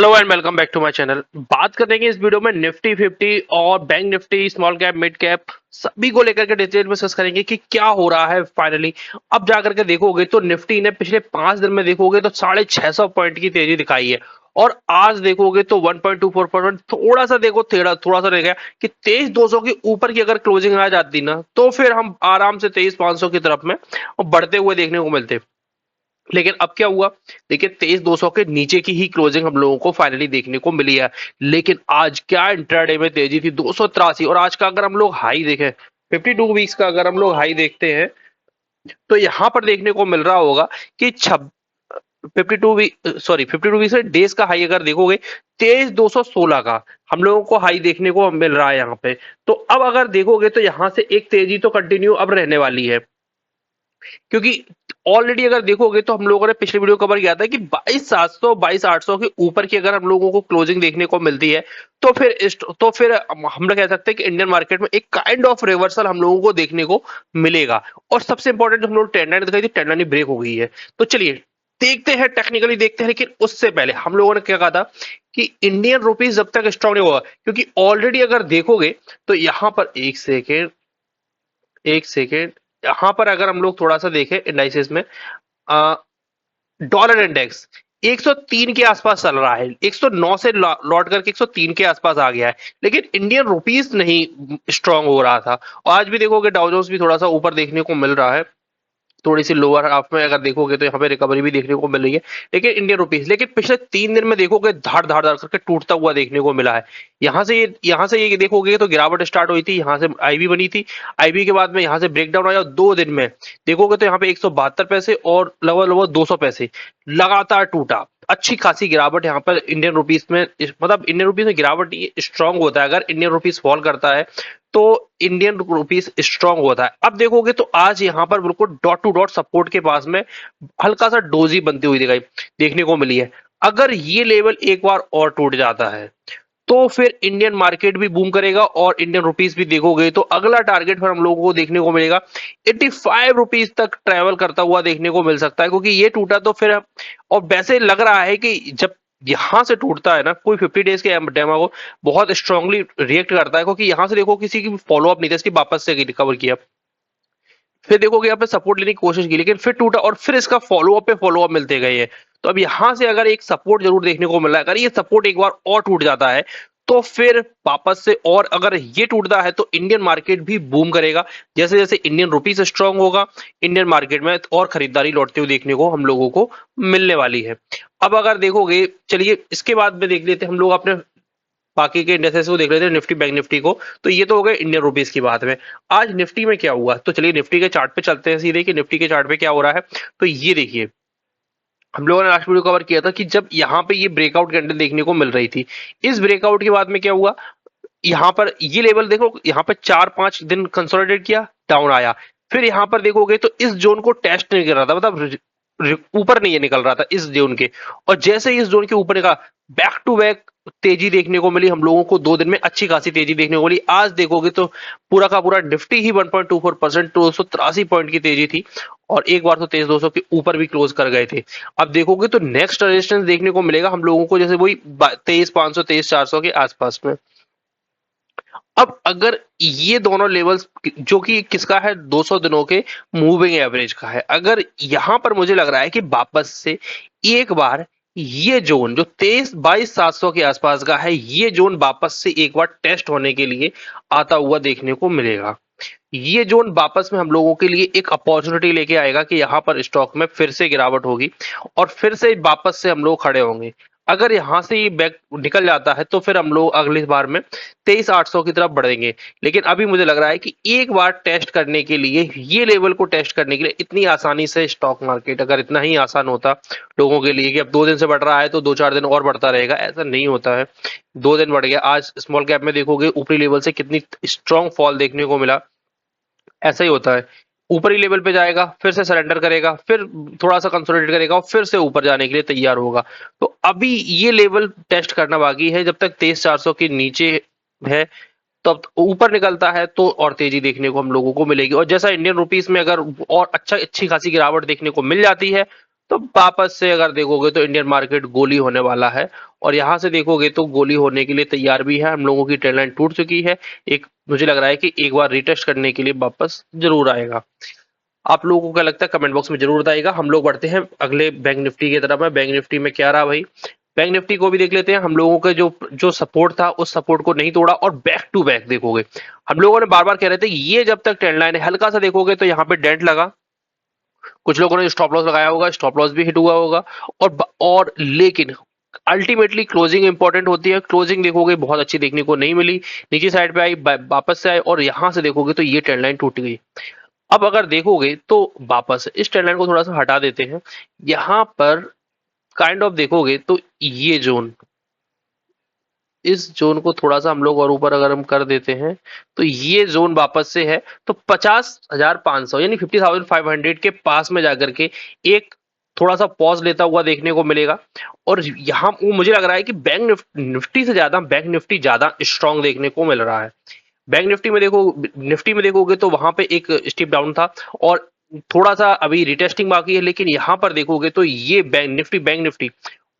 Hello and welcome back to my channel. बात करेंगे इस वीडियो में निफ्टी 50 और bank Nifty, small cap, mid cap सभी को लेकर के डिटेल में डिस्कस करेंगे कि क्या हो रहा है फाइनली। अब जाकर के देखोगे तो निफ्टी ने पिछले 5 दिन में देखोगे तो 650 पॉइंट की तेजी दिखाई है और आज देखोगे तो 1.24% थोड़ा सा देखो थोड़ा सा रह गया कि 23,200 के ऊपर की अगर क्लोजिंग आ जाती ना तो फिर हम आराम से 23,500 की तरफ में बढ़ते हुए देखने को मिलते। लेकिन अब क्या हुआ, देखिए 23,200 के नीचे की ही क्लोजिंग हम लोगों को फाइनली देखने को मिली है। लेकिन आज क्या इंट्राडे में तेजी थी 283। और आज का अगर हम लोग हाई देखें, 52 वीक्स का अगर हम लोग हाई देखते हैं तो यहां पर देखने को मिल रहा होगा कि 52 वीक सॉरी 52 वीक से डेज का हाई अगर देखोगे 23,216 का हम लोगों को हाई देखने को मिल रहा है यहाँ पे। तो अब अगर देखोगे तो यहाँ से एक तेजी तो कंटिन्यू अब रहने वाली है, क्योंकि ऑलरेडी अगर देखोगे तो हम लोगों ने पिछले वीडियो कवर किया था कि 22,700 22,800 के ऊपर की अगर हम लोगों को क्लोजिंग देखने को मिलती है तो फिर हम लोग कह सकते हैं कि इंडियन मार्केट में एक काइंड ऑफ रिवर्सल हम लोगों को देखने को मिलेगा। और सबसे इंपॉर्टेंट हम लोग ट्रेंड लाइन दिखाई थी, ट्रेंड लाइन ब्रेक हो गई है। तो चलिए देखते हैं, टेक्निकली देखते हैं। लेकिन उससे पहले हम लोगों ने क्या कहा था कि इंडियन रुपीस जब तक स्ट्रांग नहीं होगा, क्योंकि ऑलरेडी अगर देखोगे तो यहां पर एक सेकेंड यहां पर अगर हम लोग थोड़ा सा देखें इंडाइसेस में, डॉलर इंडेक्स 103 के आसपास चल रहा है, 109 से लौट करके 103 के आसपास आ गया है। लेकिन इंडियन रुपीस नहीं स्ट्रांग हो रहा था। और आज भी देखोगे डाउ जोन्स भी थोड़ा सा ऊपर देखने को मिल रहा है, थोड़ी सी लोअर हाफ में अगर देखोगे तो यहाँ पे रिकवरी भी देखने को मिल रही है। लेकिन इंडियन रुपीस लेकिन पिछले 3 दिन में देखोगे धाड़ धाड़ धाड़ करके टूटता हुआ देखने को मिला है। यहाँ से ये देखोगे तो गिरावट स्टार्ट हुई थी, यहाँ से आईवी बनी थी, आईवी के बाद में यहाँ से ब्रेकडाउन आया। 2 दिन में देखोगे तो यहाँ पे 172 पैसे और लगभग लगभग 200 पैसे लगातार टूटा। अच्छी खासी गिरावट यहाँ पर इंडियन रुपीस में, मतलब इंडियन रुपीस में गिरावट स्ट्रांग होता है। अगर इंडियन रुपीस फॉल करता है तो इंडियन रुपीस स्ट्रांग होता है। अब देखोगे तो आज यहां पर बिल्कुल डॉट टू डॉट सपोर्ट के पास में हल्का सा डोजी बनती हुई दिखाई देखने को मिली है। अगर ये लेवल एक बार और टूट जाता है तो फिर इंडियन मार्केट भी बूम करेगा और इंडियन रुपीस भी देखोगे तो अगला टारगेट पर हम लोगों को देखने को मिलेगा 85 रुपीस तक ट्रेवल करता हुआ देखने को मिल सकता है। क्योंकि ये टूटा तो फिर, और वैसे लग रहा है कि जब यहां से टूटता है ना कोई 50 डेज के डेमा को बहुत स्ट्रांगली रिएक्ट करता है, क्योंकि यहां से देखो किसी की फॉलो अप नहीं था, इसकी वापस से रिकवर किया, फिर देखोगे यहाँ पे सपोर्ट लेने की कोशिश की लेकिन फिर टूटा और फिर इसका फॉलो अप पे फॉलो अप मिलते गए हैं। तो अब यहां से अगर एक सपोर्ट जरूर देखने को मिल रहा है, अगर ये सपोर्ट एक बार और टूट जाता है तो फिर वापस से, और अगर ये टूटता है तो इंडियन मार्केट भी बूम करेगा। जैसे जैसे इंडियन रुपीस स्ट्रांग होगा इंडियन मार्केट में और खरीदारी लौटते हुए देखने को हम लोगों को मिलने वाली है। अब अगर देखोगे, चलिए इसके बाद में देख लेते हैं हम लोग अपने बाकी के इंडेक्सेस को देख लेते हैं, निफ्टी बैंक निफ्टी को। तो ये तो हो गए इंडियन रुपीस की बात में। आज निफ्टी में क्या हुआ, तो चलिए निफ्टी के चार्ट पे चलते हैं सीधे कि निफ्टी के चार्ट पे क्या हो रहा है। तो ये देखिए, हम लोगों ने लास्ट वीडियो कवर किया था कि जब यहाँ पे ये ब्रेकआउट कैंडल देखने को मिल रही थी, इस ब्रेकआउट के बाद में क्या हुआ, यहाँ पर ये लेवल देखो, यहाँ पर 4-5 दिन कंसोलिडेट किया, डाउन आया। फिर यहाँ पर देखोगे तो इस जोन को टेस्ट नहीं कर रहा था, मतलब ऊपर नहीं निकल रहा था इस जोन के। और जैसे ही इस जोन के ऊपर निकला, बैक टू बैक तेजी देखने को मिली हम लोगों को। 2 दिन में अच्छी खासी तेजी देखने को मिली। आज देखोगे तो पूरा का पूरा निफ्टी ही 1.24%, 283 पॉइंट की तेजी थी और एक बार तो 23,200 के ऊपर भी क्लोज कर गए थे। अब देखोगे तो नेक्स्ट रेजिस्टेंस देखने को मिलेगा हम लोगों को, जैसे वही 23,500 23,400 के आसपास में। अब अगर ये दोनों लेवल्स, जो कि किसका है, 200 दिनों के मूविंग एवरेज का है, अगर यहां पर मुझे लग रहा है कि वापस से एक बार ये जोन जो 23,22,700 के आसपास का है, ये जोन वापस से एक बार टेस्ट होने के लिए आता हुआ देखने को मिलेगा। ये जोन वापस में हम लोगों के लिए एक अपॉर्चुनिटी लेके आएगा कि यहां पर स्टॉक में फिर से गिरावट होगी और फिर से वापस से हम लोग खड़े होंगे। अगर यहां से ये बैक निकल जाता है तो फिर हम लोग अगली बार में 23,800 की तरफ बढ़ेंगे। लेकिन अभी मुझे लग रहा है कि एक बार टेस्ट करने के लिए, ये लेवल को टेस्ट करने के लिए, इतनी आसानी से स्टॉक मार्केट अगर इतना ही आसान होता लोगों के लिए कि अब 2 दिन से बढ़ रहा है तो 2-4 दिन और बढ़ता रहेगा, ऐसा नहीं होता है। 2 दिन बढ़ गया। आज स्मॉल कैप में देखोगे ऊपरी लेवल से कितनी स्ट्रॉन्ग फॉल देखने को मिला। ऐसा ही होता है, ऊपरी लेवल पे जाएगा, फिर से सरेंडर करेगा, फिर थोड़ा सा कंसोलिडेट करेगा और फिर से ऊपर जाने के लिए तैयार होगा। तो अभी ये लेवल टेस्ट करना बाकी है। जब तक 23,400 के नीचे है, तब ऊपर निकलता है तो और तेजी देखने को हम लोगों को मिलेगी। और जैसा इंडियन रुपीस में अगर और अच्छी खासी गिरावट देखने को मिल जाती है तो वापस से अगर देखोगे तो इंडियन मार्केट गोली होने वाला है और यहाँ से देखोगे तो गोली होने के लिए तैयार भी है। हम लोगों की ट्रेंड लाइन टूट चुकी है। एक मुझे लग रहा है कि एक बार रिटेस्ट करने के लिए वापस जरूर आएगा। आप लोगों को क्या लगता है कमेंट बॉक्स में जरूर बताइएगा। हम लोग बढ़ते हैं अगले बैंक निफ्टी की तरफ में। बैंक निफ्टी में क्या रहा भाई, बैंक निफ्टी को भी देख लेते हैं। हम लोगों के जो जो सपोर्ट था उस सपोर्ट को नहीं तोड़ा और बैक टू बैक देखोगे, हम लोगों ने बार बार कह रहे थे ये जब तक ट्रेंड लाइन है, हल्का सा देखोगे तो यहाँ पे डेंट लगा, कुछ लोगों ने स्टॉप लॉस लगाया होगा, स्टॉप लॉस भी हिट हुआ होगा। और लेकिन अल्टीमेटली क्लोजिंग इंपॉर्टेंट होती है। क्लोजिंग देखोगे बहुत अच्छी देखने को नहीं मिली, नीचे साइड पे आई, वापस से आई और यहां से देखोगे तो ये ट्रेंड लाइन टूट गई। अब अगर देखोगे तो वापस इस ट्रेंड लाइन को थोड़ा सा हटा देते हैं, यहां पर काइंड ऑफ देखोगे तो ये जोन, इस जोन को थोड़ा सा हम लोग और ऊपर अगर हम कर देते हैं तो ये जोन वापस से है तो 50,500 यानी 50,500 के पास में जाकर के एक थोड़ा सा पॉज लेता हुआ देखने को मिलेगा। और यहाँ मुझे लग रहा है कि बैंक निफ्टी से ज्यादा बैंक निफ्टी ज्यादा स्ट्रांग देखने को मिल रहा है। बैंक निफ्टी में देखोगे तो वहां पे एक स्टेप डाउन था और थोड़ा सा अभी रिटेस्टिंग बाकी है, लेकिन यहां पर देखोगे तो ये बैंक निफ्टी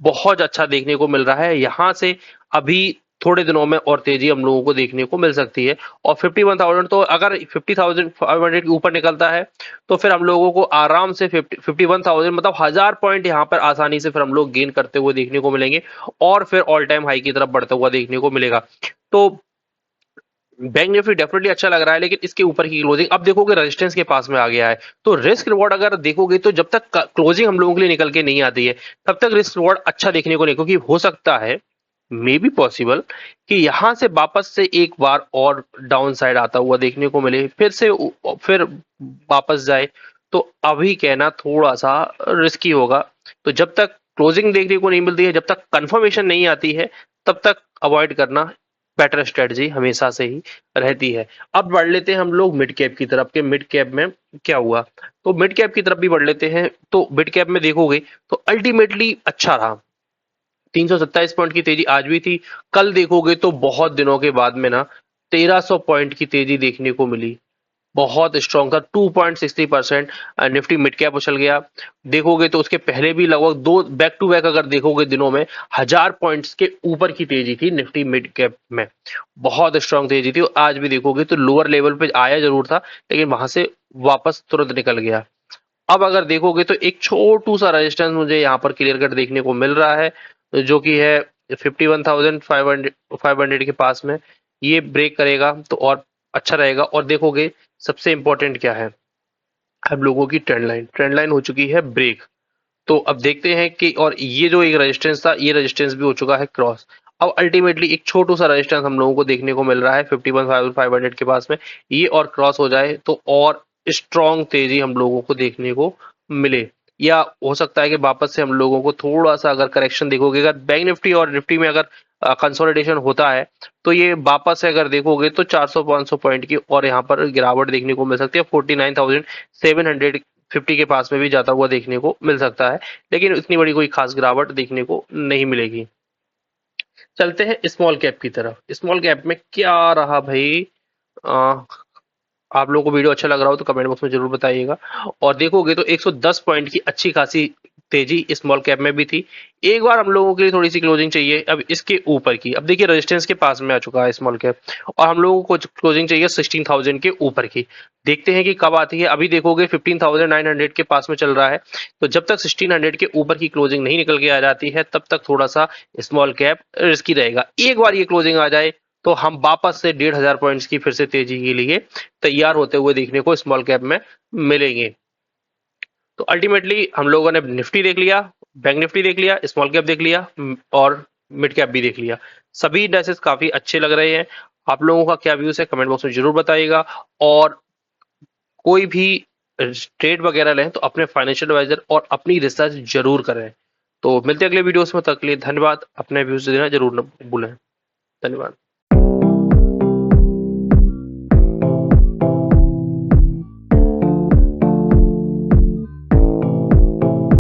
बहुत अच्छा देखने को मिल रहा है। यहां से अभी थोड़े दिनों में और तेजी हम लोगों को देखने को मिल सकती है। और 51,000 तो अगर 50,500 के ऊपर निकलता है तो फिर हम लोगों को आराम से 51,000 मतलब 1000 पॉइंट यहाँ पर आसानी से फिर हम लोग गेन करते हुए देखने को मिलेंगे और फिर ऑल टाइम हाई की तरफ बढ़ता हुआ देखने को मिलेगा। तो बैंक निफ्टी डेफिनेटली अच्छा लग रहा है, लेकिन इसके ऊपर की क्लोजिंग अब देखोगे रेजिस्टेंस के पास में आ गया है। तो रिस्क रिवॉर्ड अगर देखोगे तो जब तक क्लोजिंग हम लोगों के लिए निकल के नहीं आती है तब तक रिस्क रिवॉर्ड अच्छा देखने को नहीं, क्योंकि हो सकता है मे बी पॉसिबल कि यहां से वापस से एक बार और डाउन साइड आता हुआ देखने को मिले, फिर वापस जाए। तो अभी कहना थोड़ा सा रिस्की होगा। तो जब तक क्लोजिंग देखने को नहीं मिलती है, जब तक कंफर्मेशन नहीं आती है, तब तक अवॉइड करना बेटर स्ट्रेटजी हमेशा से ही रहती है। अब बढ़ लेते हैं हम लोग मिड कैप की तरफ के मिड कैप में क्या हुआ। तो मिड कैप की तरफ भी बढ़ लेते हैं। तो मिड कैप में देखोगे तो अल्टीमेटली अच्छा रहा, 327 पॉइंट की तेजी आज भी थी। कल देखोगे तो बहुत दिनों के बाद में ना 1300 पॉइंट की तेजी देखने को मिली, बहुत स्ट्रॉन्ग था। 2.60% निफ्टी मिड कैप उछल गया। देखोगे तो उसके पहले भी लगभग दो बैक टू बैक अगर देखोगे दिनों में 1000 पॉइंट्स के ऊपर की तेजी थी निफ्टी मिड कैप में, बहुत स्ट्रॉन्ग तेजी थी। आज भी देखोगे तो लोअर लेवल पे आया जरूर था, लेकिन वहां से वापस तुरंत निकल गया। अब अगर देखोगे तो एक छोटू सा रेजिस्टेंस मुझे यहाँ पर क्लियर कट देखने को मिल रहा है, जो कि है 51,500 के पास में। ये ब्रेक करेगा तो और अच्छा रहेगा। और देखोगे सबसे इंपॉर्टेंट क्या है, हम लोगों की ट्रेंड लाइन हो चुकी है ब्रेक। तो अब देखते हैं कि और ये जो एक रेजिस्टेंस था ये रेजिस्टेंस भी हो चुका है क्रॉस। अब अल्टीमेटली एक छोटू सा रेजिस्टेंस हम लोगों को देखने को मिल रहा है 51,500 के पास में, ये और क्रॉस हो जाए तो और स्ट्रॉन्ग तेजी हम लोगों को देखने को मिले। या हो सकता है कि वापस से हम लोगों को थोड़ा सा अगर करेक्शन देखोगे, अगर बैंक निफ्टी और निफ्टी में अगर कंसोलिडेशन होता है तो ये वापस से अगर देखोगे तो 400-500 पॉइंट की और यहाँ पर गिरावट देखने को मिल सकती है। 49,750 के पास में भी जाता हुआ देखने को मिल सकता है, लेकिन इतनी बड़ी कोई खास गिरावट देखने को नहीं मिलेगी। चलते हैं स्मॉल कैप की तरफ। स्मॉल कैप में क्या रहा भाई, आप लोगों को वीडियो अच्छा लग रहा हो तो कमेंट बॉक्स में जरूर बताइएगा। और देखोगे तो 110 पॉइंट की अच्छी खासी तेजी स्मॉल कैप में भी थी। एक बार हम लोगों के लिए थोड़ी सी क्लोजिंग चाहिए अब इसके ऊपर की। अब देखिए रेजिस्टेंस के पास में आ चुका है स्मॉल कैप और हम लोगों को क्लोजिंग चाहिए 16,000 के ऊपर की। देखते हैं कि कब आती है। अभी देखोगे 15,900 के पास में चल रहा है। तो जब तक 1600 के ऊपर की क्लोजिंग नहीं निकल के आ जाती है तब तक थोड़ा सा स्मॉल कैप रिस्की रहेगा। एक बार ये क्लोजिंग आ जाए तो हम वापस से 1,500 पॉइंट्स की फिर से तेजी के लिए तैयार होते हुए देखने को स्मॉल कैप में मिलेंगे। तो अल्टीमेटली हम लोगों ने निफ्टी देख लिया, बैंक निफ्टी देख लिया, स्मॉल कैप देख लिया और मिड कैप भी देख लिया। सभी इंडेक्सेस काफी अच्छे लग रहे हैं। आप लोगों का क्या व्यूज है कमेंट बॉक्स में जरूर बताइएगा। और कोई भी ट्रेड वगैरह लें तो अपने फाइनेंशियल एडवाइजर और अपनी रिसर्च जरूर करें। तो मिलते हैं अगले वीडियोस में, तक के लिए धन्यवाद। अपने व्यूज देना जरूर न भूलें। धन्यवाद।